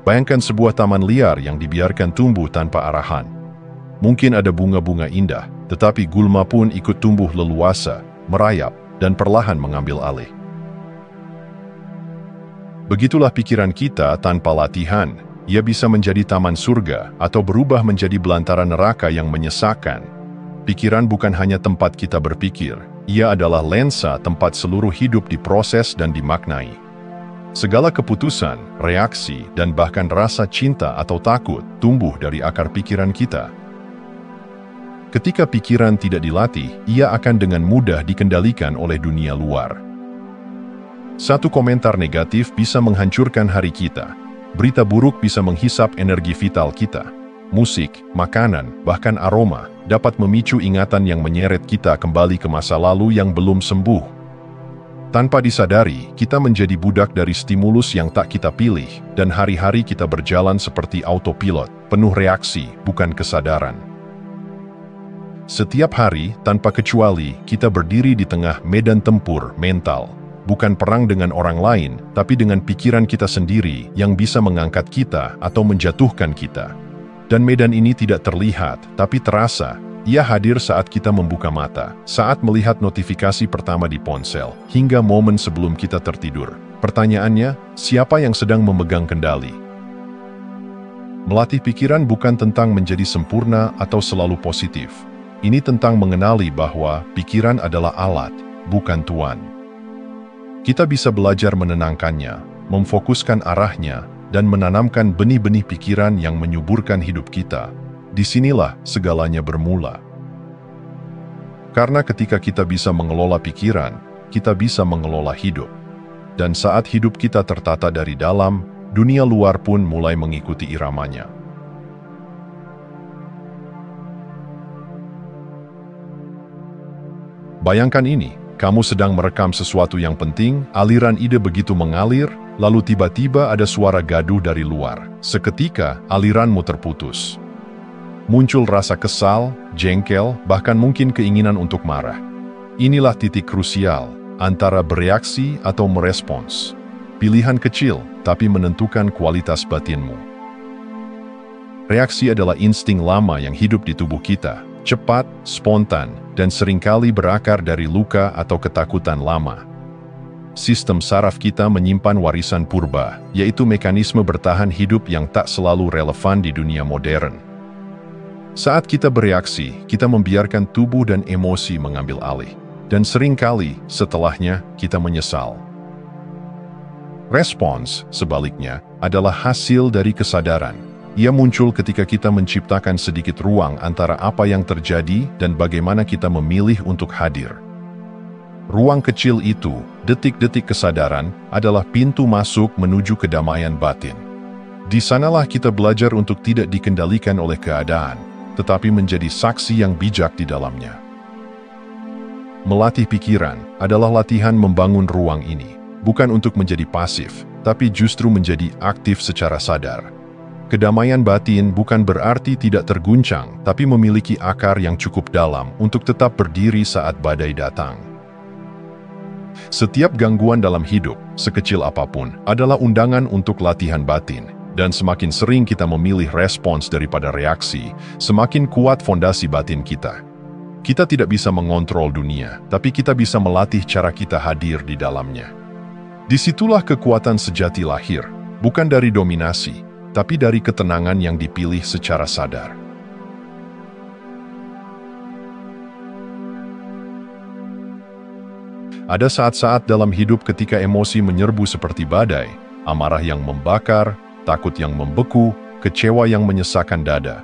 Bayangkan sebuah taman liar yang dibiarkan tumbuh tanpa arahan. Mungkin ada bunga-bunga indah, tetapi gulma pun ikut tumbuh leluasa, merayap, dan perlahan mengambil alih. Begitulah pikiran kita tanpa latihan. Ia bisa menjadi taman surga atau berubah menjadi belantara neraka yang menyesakan. Pikiran bukan hanya tempat kita berpikir, ia adalah lensa tempat seluruh hidup diproses dan dimaknai. Segala keputusan, reaksi, dan bahkan rasa cinta atau takut tumbuh dari akar pikiran kita. Ketika pikiran tidak dilatih, ia akan dengan mudah dikendalikan oleh dunia luar. Satu komentar negatif bisa menghancurkan hari kita. Berita buruk bisa menghisap energi vital kita. Musik, makanan, bahkan aroma dapat memicu ingatan yang menyeret kita kembali ke masa lalu yang belum sembuh. Tanpa disadari, kita menjadi budak dari stimulus yang tak kita pilih, dan hari-hari kita berjalan seperti autopilot, penuh reaksi, bukan kesadaran. Setiap hari, tanpa kecuali, kita berdiri di tengah medan tempur mental. Bukan perang dengan orang lain, tapi dengan pikiran kita sendiri yang bisa mengangkat kita atau menjatuhkan kita. Dan medan ini tidak terlihat, tapi terasa. Ia hadir saat kita membuka mata, saat melihat notifikasi pertama di ponsel, hingga momen sebelum kita tertidur. Pertanyaannya, siapa yang sedang memegang kendali? Melatih pikiran bukan tentang menjadi sempurna atau selalu positif. Ini tentang mengenali bahwa pikiran adalah alat, bukan tuan. Kita bisa belajar menenangkannya, memfokuskan arahnya, dan menanamkan benih-benih pikiran yang menyuburkan hidup kita. Disinilah segalanya bermula. Karena ketika kita bisa mengelola pikiran, kita bisa mengelola hidup. Dan saat hidup kita tertata dari dalam, dunia luar pun mulai mengikuti iramanya. Bayangkan ini, kamu sedang merekam sesuatu yang penting, aliran ide begitu mengalir, lalu tiba-tiba ada suara gaduh dari luar. Seketika, aliranmu terputus. Muncul rasa kesal, jengkel, bahkan mungkin keinginan untuk marah. Inilah titik krusial antara bereaksi atau merespons. Pilihan kecil, tapi menentukan kualitas batinmu. Reaksi adalah insting lama yang hidup di tubuh kita, cepat, spontan, dan seringkali berakar dari luka atau ketakutan lama. Sistem saraf kita menyimpan warisan purba, yaitu mekanisme bertahan hidup yang tak selalu relevan di dunia modern. Saat kita bereaksi, kita membiarkan tubuh dan emosi mengambil alih. Dan seringkali, setelahnya, kita menyesal. Respons, sebaliknya, adalah hasil dari kesadaran. Ia muncul ketika kita menciptakan sedikit ruang antara apa yang terjadi dan bagaimana kita memilih untuk hadir. Ruang kecil itu, detik-detik kesadaran, adalah pintu masuk menuju kedamaian batin. Di sanalah kita belajar untuk tidak dikendalikan oleh keadaan, tetapi menjadi saksi yang bijak di dalamnya. Melatih pikiran adalah latihan membangun ruang ini, bukan untuk menjadi pasif, tapi justru menjadi aktif secara sadar. Kedamaian batin bukan berarti tidak terguncang, tapi memiliki akar yang cukup dalam untuk tetap berdiri saat badai datang. Setiap gangguan dalam hidup, sekecil apapun, adalah undangan untuk latihan batin. Dan semakin sering kita memilih respons daripada reaksi, semakin kuat fondasi batin kita. Kita tidak bisa mengontrol dunia, tapi kita bisa melatih cara kita hadir di dalamnya. Disitulah kekuatan sejati lahir, bukan dari dominasi, tapi dari ketenangan yang dipilih secara sadar. Ada saat-saat dalam hidup ketika emosi menyerbu seperti badai, amarah yang membakar, takut yang membeku, kecewa yang menyesakkan dada.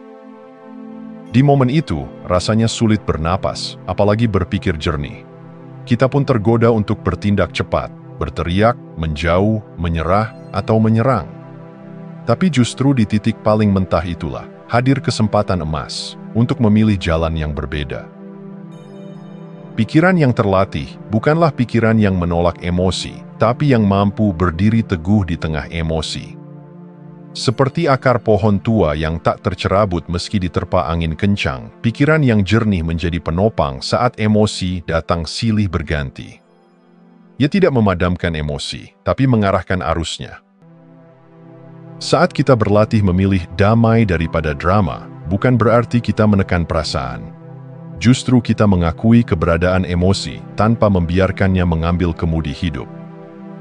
Di momen itu, rasanya sulit bernapas, apalagi berpikir jernih. Kita pun tergoda untuk bertindak cepat, berteriak, menjauh, menyerah, atau menyerang. Tapi justru di titik paling mentah itulah, hadir kesempatan emas untuk memilih jalan yang berbeda. Pikiran yang terlatih bukanlah pikiran yang menolak emosi, tapi yang mampu berdiri teguh di tengah emosi. Seperti akar pohon tua yang tak tercerabut meski diterpa angin kencang, pikiran yang jernih menjadi penopang saat emosi datang silih berganti. Ia tidak memadamkan emosi, tapi mengarahkan arusnya. Saat kita berlatih memilih damai daripada drama, bukan berarti kita menekan perasaan. Justru kita mengakui keberadaan emosi tanpa membiarkannya mengambil kemudi hidup.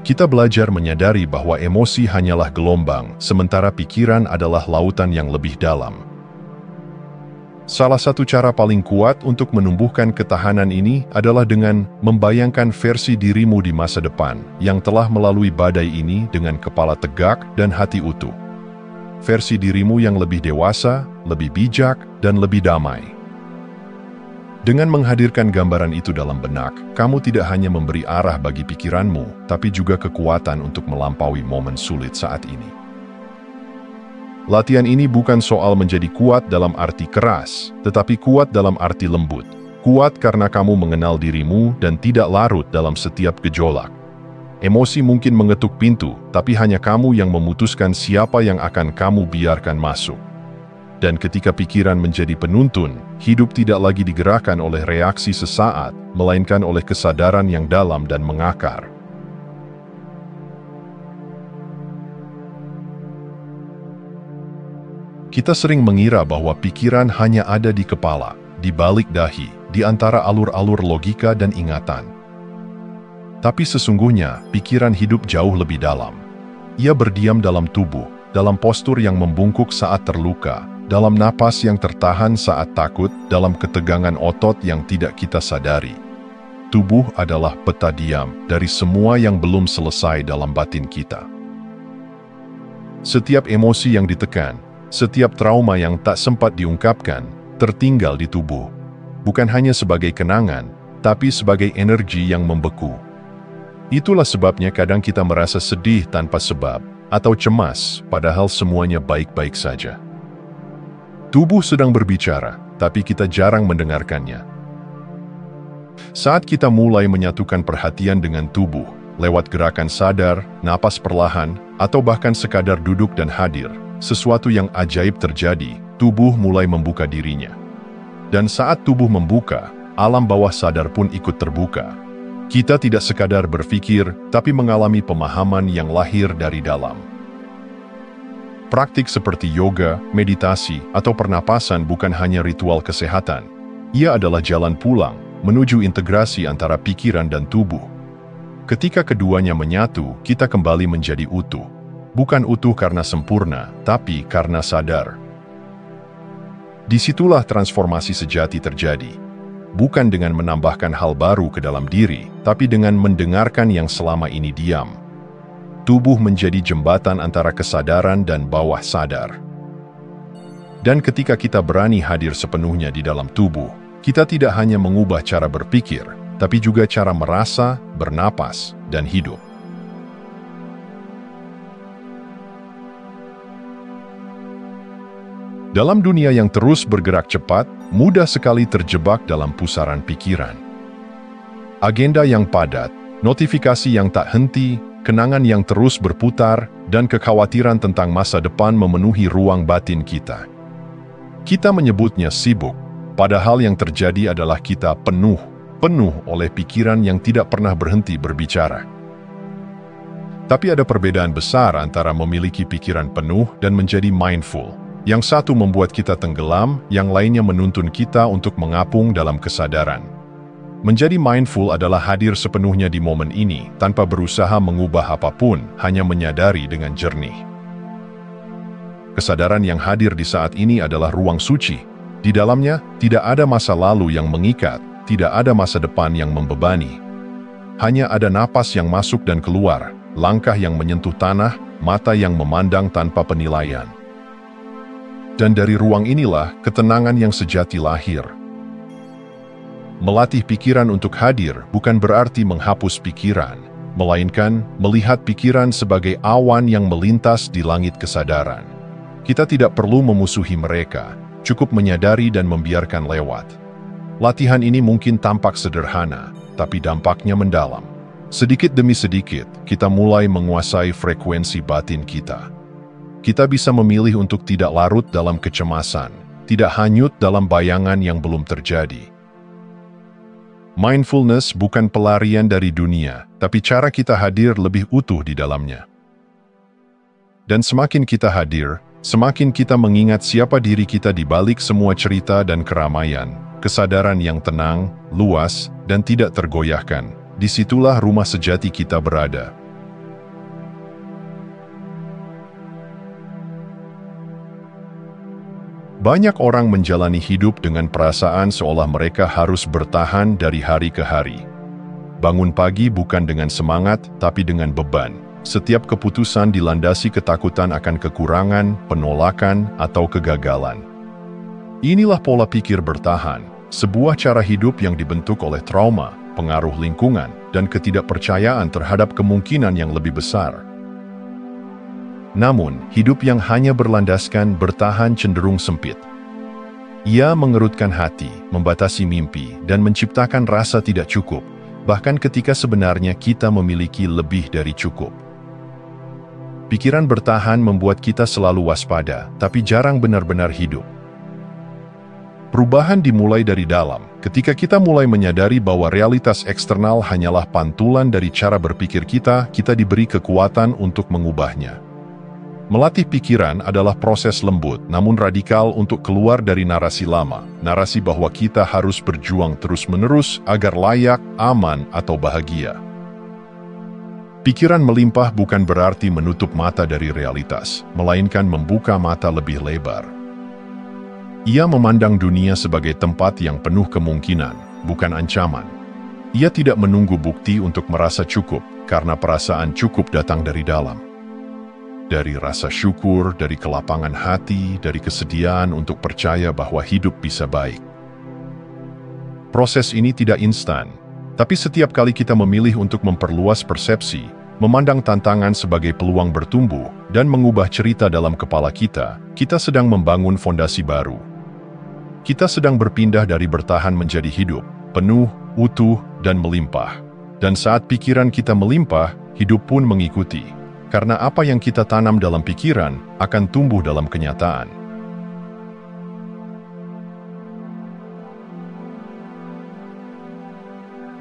Kita belajar menyadari bahwa emosi hanyalah gelombang, sementara pikiran adalah lautan yang lebih dalam. Salah satu cara paling kuat untuk menumbuhkan ketahanan ini adalah dengan membayangkan versi dirimu di masa depan yang telah melalui badai ini dengan kepala tegak dan hati utuh. Versi dirimu yang lebih dewasa, lebih bijak, dan lebih damai. Dengan menghadirkan gambaran itu dalam benak, kamu tidak hanya memberi arah bagi pikiranmu, tapi juga kekuatan untuk melampaui momen sulit saat ini. Latihan ini bukan soal menjadi kuat dalam arti keras, tetapi kuat dalam arti lembut. Kuat karena kamu mengenal dirimu dan tidak larut dalam setiap gejolak. Emosi mungkin mengetuk pintu, tapi hanya kamu yang memutuskan siapa yang akan kamu biarkan masuk. Dan ketika pikiran menjadi penuntun, hidup tidak lagi digerakkan oleh reaksi sesaat, melainkan oleh kesadaran yang dalam dan mengakar. Kita sering mengira bahwa pikiran hanya ada di kepala, di balik dahi, di antara alur-alur logika dan ingatan. Tapi sesungguhnya, pikiran hidup jauh lebih dalam. Ia berdiam dalam tubuh, dalam postur yang membungkuk saat terluka, dalam napas yang tertahan saat takut, dalam ketegangan otot yang tidak kita sadari. Tubuh adalah peta diam dari semua yang belum selesai dalam batin kita. Setiap emosi yang ditekan, setiap trauma yang tak sempat diungkapkan, tertinggal di tubuh. Bukan hanya sebagai kenangan, tapi sebagai energi yang membeku. Itulah sebabnya kadang kita merasa sedih tanpa sebab, atau cemas, padahal semuanya baik-baik saja. Tubuh sedang berbicara, tapi kita jarang mendengarkannya. Saat kita mulai menyatukan perhatian dengan tubuh, lewat gerakan sadar, napas perlahan, atau bahkan sekadar duduk dan hadir, sesuatu yang ajaib terjadi, tubuh mulai membuka dirinya. Dan saat tubuh membuka, alam bawah sadar pun ikut terbuka. Kita tidak sekadar berpikir, tapi mengalami pemahaman yang lahir dari dalam. Praktik seperti yoga, meditasi, atau pernapasan bukan hanya ritual kesehatan. Ia adalah jalan pulang, menuju integrasi antara pikiran dan tubuh. Ketika keduanya menyatu, kita kembali menjadi utuh. Bukan utuh karena sempurna, tapi karena sadar. Disitulah transformasi sejati terjadi. Bukan dengan menambahkan hal baru ke dalam diri, tapi dengan mendengarkan yang selama ini diam. Tubuh menjadi jembatan antara kesadaran dan bawah sadar. Dan ketika kita berani hadir sepenuhnya di dalam tubuh, kita tidak hanya mengubah cara berpikir, tapi juga cara merasa, bernapas, dan hidup. Dalam dunia yang terus bergerak cepat, mudah sekali terjebak dalam pusaran pikiran. Agenda yang padat, notifikasi yang tak henti, kenangan yang terus berputar, dan kekhawatiran tentang masa depan memenuhi ruang batin kita. Kita menyebutnya sibuk, padahal yang terjadi adalah kita penuh oleh pikiran yang tidak pernah berhenti berbicara. Tapi ada perbedaan besar antara memiliki pikiran penuh dan menjadi mindful. Yang satu membuat kita tenggelam, yang lainnya menuntun kita untuk mengapung dalam kesadaran. Menjadi mindful adalah hadir sepenuhnya di momen ini, tanpa berusaha mengubah apapun, hanya menyadari dengan jernih. Kesadaran yang hadir di saat ini adalah ruang suci. Di dalamnya, tidak ada masa lalu yang mengikat, tidak ada masa depan yang membebani. Hanya ada napas yang masuk dan keluar, langkah yang menyentuh tanah, mata yang memandang tanpa penilaian. Dan dari ruang inilah, ketenangan yang sejati lahir. Melatih pikiran untuk hadir bukan berarti menghapus pikiran, melainkan melihat pikiran sebagai awan yang melintas di langit kesadaran. Kita tidak perlu memusuhi mereka, cukup menyadari dan membiarkan lewat. Latihan ini mungkin tampak sederhana, tapi dampaknya mendalam. Sedikit demi sedikit, kita mulai menguasai frekuensi batin kita. Kita bisa memilih untuk tidak larut dalam kecemasan, tidak hanyut dalam bayangan yang belum terjadi. Mindfulness bukan pelarian dari dunia, tapi cara kita hadir lebih utuh di dalamnya. Dan semakin kita hadir, semakin kita mengingat siapa diri kita di balik semua cerita dan keramaian, kesadaran yang tenang, luas, dan tidak tergoyahkan. Disitulah rumah sejati kita berada. Banyak orang menjalani hidup dengan perasaan seolah mereka harus bertahan dari hari ke hari. Bangun pagi bukan dengan semangat, tapi dengan beban. Setiap keputusan dilandasi ketakutan akan kekurangan, penolakan, atau kegagalan. Inilah pola pikir bertahan, sebuah cara hidup yang dibentuk oleh trauma, pengaruh lingkungan, dan ketidakpercayaan terhadap kemungkinan yang lebih besar. Namun, hidup yang hanya berlandaskan bertahan cenderung sempit. Ia mengerutkan hati, membatasi mimpi, dan menciptakan rasa tidak cukup, bahkan ketika sebenarnya kita memiliki lebih dari cukup. Pikiran bertahan membuat kita selalu waspada, tapi jarang benar-benar hidup. Perubahan dimulai dari dalam, ketika kita mulai menyadari bahwa realitas eksternal hanyalah pantulan dari cara berpikir kita diberi kekuatan untuk mengubahnya. Melatih pikiran adalah proses lembut namun radikal untuk keluar dari narasi lama, narasi bahwa kita harus berjuang terus-menerus agar layak, aman, atau bahagia. Pikiran melimpah bukan berarti menutup mata dari realitas, melainkan membuka mata lebih lebar. Ia memandang dunia sebagai tempat yang penuh kemungkinan, bukan ancaman. Ia tidak menunggu bukti untuk merasa cukup, karena perasaan cukup datang dari dalam. Dari rasa syukur, dari kelapangan hati, dari kesediaan untuk percaya bahwa hidup bisa baik. Proses ini tidak instan, tapi setiap kali kita memilih untuk memperluas persepsi, memandang tantangan sebagai peluang bertumbuh, dan mengubah cerita dalam kepala kita sedang membangun fondasi baru. Kita sedang berpindah dari bertahan menjadi hidup, penuh, utuh, dan melimpah. Dan saat pikiran kita melimpah, hidup pun mengikuti. Karena apa yang kita tanam dalam pikiran akan tumbuh dalam kenyataan.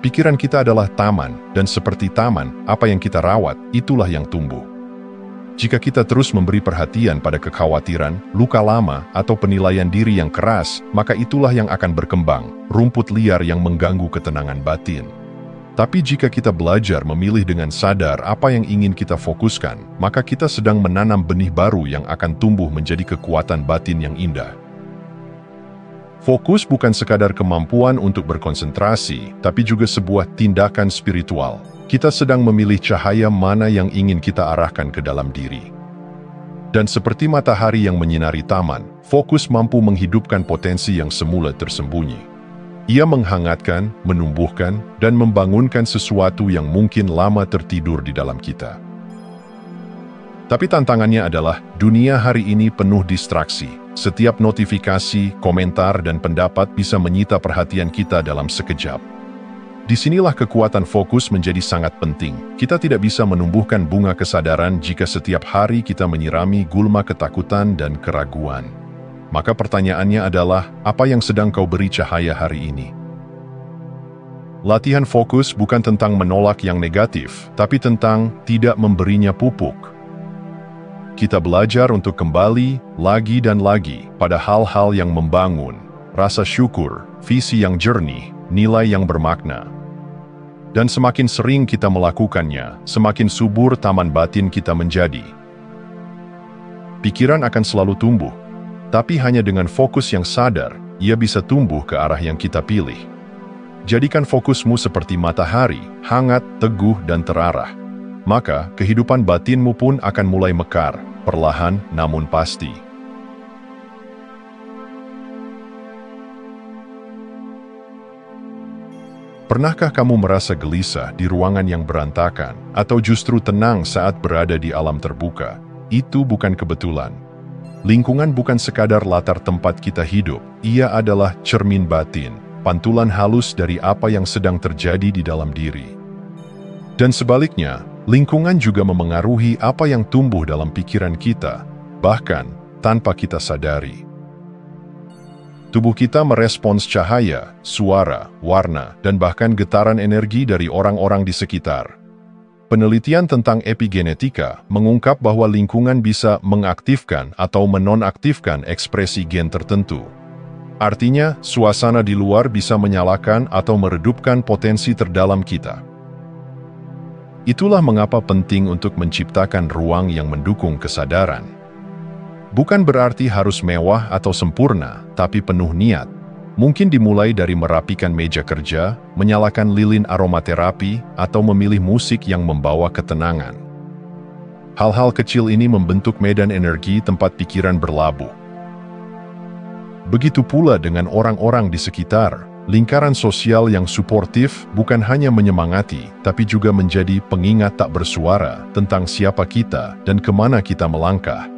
Pikiran kita adalah taman, dan seperti taman, apa yang kita rawat, itulah yang tumbuh. Jika kita terus memberi perhatian pada kekhawatiran, luka lama, atau penilaian diri yang keras, maka itulah yang akan berkembang, rumput liar yang mengganggu ketenangan batin. Tapi jika kita belajar memilih dengan sadar apa yang ingin kita fokuskan, maka kita sedang menanam benih baru yang akan tumbuh menjadi kekuatan batin yang indah. Fokus bukan sekadar kemampuan untuk berkonsentrasi, tapi juga sebuah tindakan spiritual. Kita sedang memilih cahaya mana yang ingin kita arahkan ke dalam diri. Dan seperti matahari yang menyinari taman, fokus mampu menghidupkan potensi yang semula tersembunyi. Ia menghangatkan, menumbuhkan, dan membangunkan sesuatu yang mungkin lama tertidur di dalam kita. Tapi tantangannya adalah, dunia hari ini penuh distraksi. Setiap notifikasi, komentar, dan pendapat bisa menyita perhatian kita dalam sekejap. Disinilah kekuatan fokus menjadi sangat penting. Kita tidak bisa menumbuhkan bunga kesadaran jika setiap hari kita menyirami gulma ketakutan dan keraguan. Maka pertanyaannya adalah, apa yang sedang kau beri cahaya hari ini? Latihan fokus bukan tentang menolak yang negatif, tapi tentang tidak memberinya pupuk. Kita belajar untuk kembali, lagi dan lagi, pada hal-hal yang membangun, rasa syukur, visi yang jernih, nilai yang bermakna. Dan semakin sering kita melakukannya, semakin subur taman batin kita menjadi. Pikiran akan selalu tumbuh, tapi hanya dengan fokus yang sadar, ia bisa tumbuh ke arah yang kita pilih. Jadikan fokusmu seperti matahari, hangat, teguh, dan terarah. Maka, kehidupan batinmu pun akan mulai mekar, perlahan namun pasti. Pernahkah kamu merasa gelisah di ruangan yang berantakan, atau justru tenang saat berada di alam terbuka? Itu bukan kebetulan. Lingkungan bukan sekadar latar tempat kita hidup, ia adalah cermin batin, pantulan halus dari apa yang sedang terjadi di dalam diri. Dan sebaliknya, lingkungan juga memengaruhi apa yang tumbuh dalam pikiran kita, bahkan tanpa kita sadari. Tubuh kita merespons cahaya, suara, warna, dan bahkan getaran energi dari orang-orang di sekitar. Penelitian tentang epigenetika mengungkap bahwa lingkungan bisa mengaktifkan atau menonaktifkan ekspresi gen tertentu. Artinya, suasana di luar bisa menyalakan atau meredupkan potensi terdalam kita. Itulah mengapa penting untuk menciptakan ruang yang mendukung kesadaran. Bukan berarti harus mewah atau sempurna, tapi penuh niat. Mungkin dimulai dari merapikan meja kerja, menyalakan lilin aromaterapi, atau memilih musik yang membawa ketenangan. Hal-hal kecil ini membentuk medan energi tempat pikiran berlabuh. Begitu pula dengan orang-orang di sekitar. Lingkaran sosial yang suportif bukan hanya menyemangati, tapi juga menjadi pengingat tak bersuara tentang siapa kita dan kemana kita melangkah.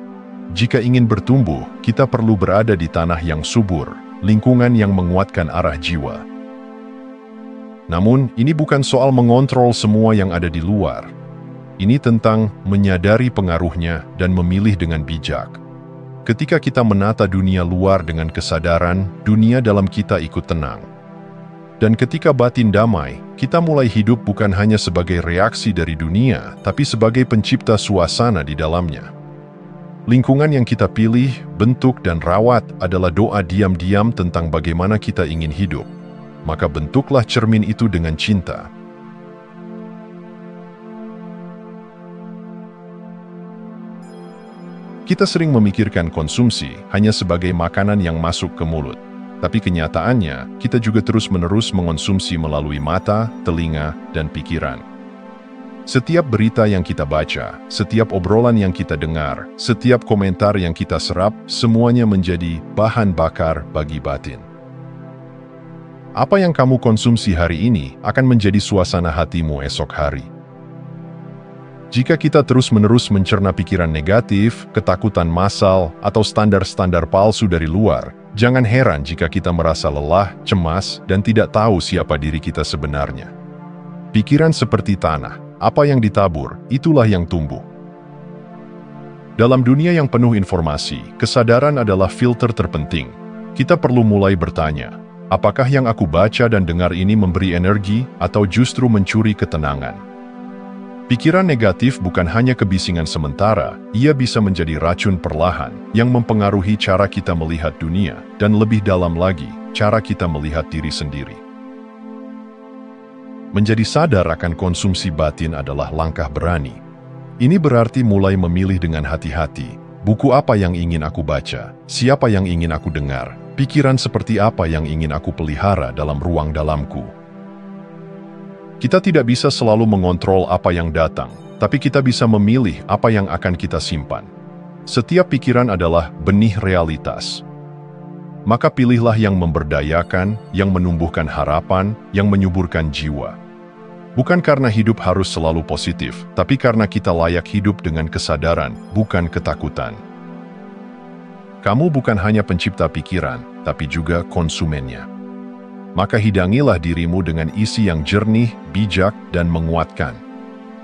Jika ingin bertumbuh, kita perlu berada di tanah yang subur, lingkungan yang menguatkan arah jiwa. Namun, ini bukan soal mengontrol semua yang ada di luar. Ini tentang menyadari pengaruhnya dan memilih dengan bijak. Ketika kita menata dunia luar dengan kesadaran, dunia dalam kita ikut tenang. Dan ketika batin damai, kita mulai hidup bukan hanya sebagai reaksi dari dunia, tapi sebagai pencipta suasana di dalamnya. Lingkungan yang kita pilih, bentuk, dan rawat adalah doa diam-diam tentang bagaimana kita ingin hidup. Maka bentuklah cermin itu dengan cinta. Kita sering memikirkan konsumsi hanya sebagai makanan yang masuk ke mulut. Tapi kenyataannya, kita juga terus-menerus mengonsumsi melalui mata, telinga, dan pikiran. Setiap berita yang kita baca, setiap obrolan yang kita dengar, setiap komentar yang kita serap, semuanya menjadi bahan bakar bagi batin. Apa yang kamu konsumsi hari ini akan menjadi suasana hatimu esok hari. Jika kita terus-menerus mencerna pikiran negatif, ketakutan massal, atau standar-standar palsu dari luar, jangan heran jika kita merasa lelah, cemas, dan tidak tahu siapa diri kita sebenarnya. Pikiran seperti tanah, apa yang ditabur, itulah yang tumbuh. Dalam dunia yang penuh informasi, kesadaran adalah filter terpenting. Kita perlu mulai bertanya, apakah yang aku baca dan dengar ini memberi energi atau justru mencuri ketenangan? Pikiran negatif bukan hanya kebisingan sementara, ia bisa menjadi racun perlahan yang mempengaruhi cara kita melihat dunia dan lebih dalam lagi, cara kita melihat diri sendiri. Menjadi sadar akan konsumsi batin adalah langkah berani. Ini berarti mulai memilih dengan hati-hati, buku apa yang ingin aku baca, siapa yang ingin aku dengar, pikiran seperti apa yang ingin aku pelihara dalam ruang dalamku. Kita tidak bisa selalu mengontrol apa yang datang, tapi kita bisa memilih apa yang akan kita simpan. Setiap pikiran adalah benih realitas. Maka pilihlah yang memberdayakan, yang menumbuhkan harapan, yang menyuburkan jiwa. Bukan karena hidup harus selalu positif, tapi karena kita layak hidup dengan kesadaran, bukan ketakutan. Kamu bukan hanya pencipta pikiran, tapi juga konsumennya. Maka hidangilah dirimu dengan isi yang jernih, bijak, dan menguatkan.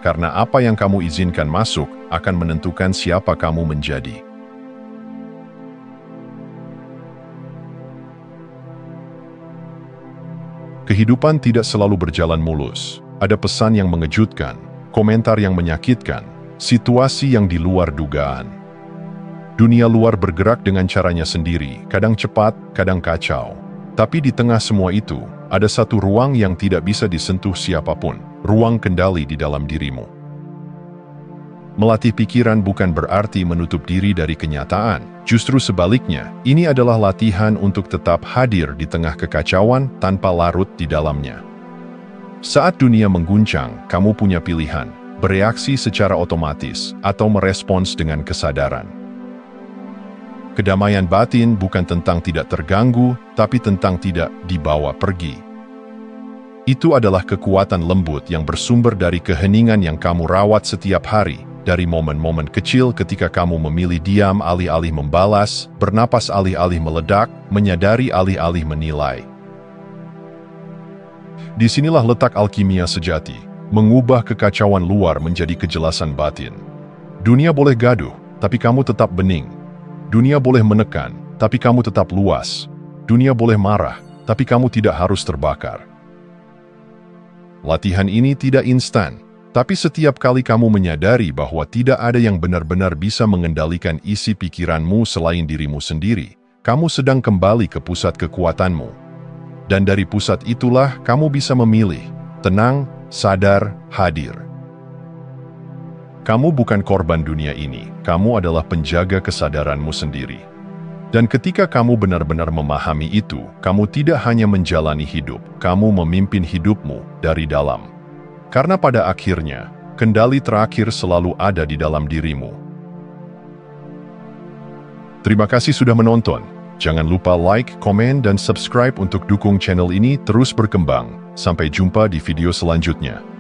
Karena apa yang kamu izinkan masuk akan menentukan siapa kamu menjadi. Kehidupan tidak selalu berjalan mulus. Ada pesan yang mengejutkan, komentar yang menyakitkan, situasi yang di luar dugaan. Dunia luar bergerak dengan caranya sendiri, kadang cepat, kadang kacau. Tapi di tengah semua itu, ada satu ruang yang tidak bisa disentuh siapapun, ruang kendali di dalam dirimu. Melatih pikiran bukan berarti menutup diri dari kenyataan, justru sebaliknya, ini adalah latihan untuk tetap hadir di tengah kekacauan tanpa larut di dalamnya. Saat dunia mengguncang, kamu punya pilihan, bereaksi secara otomatis atau merespons dengan kesadaran. Kedamaian batin bukan tentang tidak terganggu, tapi tentang tidak dibawa pergi. Itu adalah kekuatan lembut yang bersumber dari keheningan yang kamu rawat setiap hari, dari momen-momen kecil ketika kamu memilih diam alih-alih membalas, bernapas alih-alih meledak, menyadari alih-alih menilai. Disinilah letak alkimia sejati, mengubah kekacauan luar menjadi kejelasan batin. Dunia boleh gaduh, tapi kamu tetap bening. Dunia boleh menekan, tapi kamu tetap luas. Dunia boleh marah, tapi kamu tidak harus terbakar. Latihan ini tidak instan, Tapi setiap kali kamu menyadari bahwa tidak ada yang benar-benar bisa mengendalikan isi pikiranmu selain dirimu sendiri, kamu sedang kembali ke pusat kekuatanmu. Dan dari pusat itulah kamu bisa memilih, tenang, sadar, hadir. Kamu bukan korban dunia ini, kamu adalah penjaga kesadaranmu sendiri. Dan ketika kamu benar-benar memahami itu, kamu tidak hanya menjalani hidup, kamu memimpin hidupmu dari dalam. Karena pada akhirnya, kendali terakhir selalu ada di dalam dirimu. Terima kasih sudah menonton. Jangan lupa like, komen, dan subscribe untuk dukung channel ini terus berkembang. Sampai jumpa di video selanjutnya.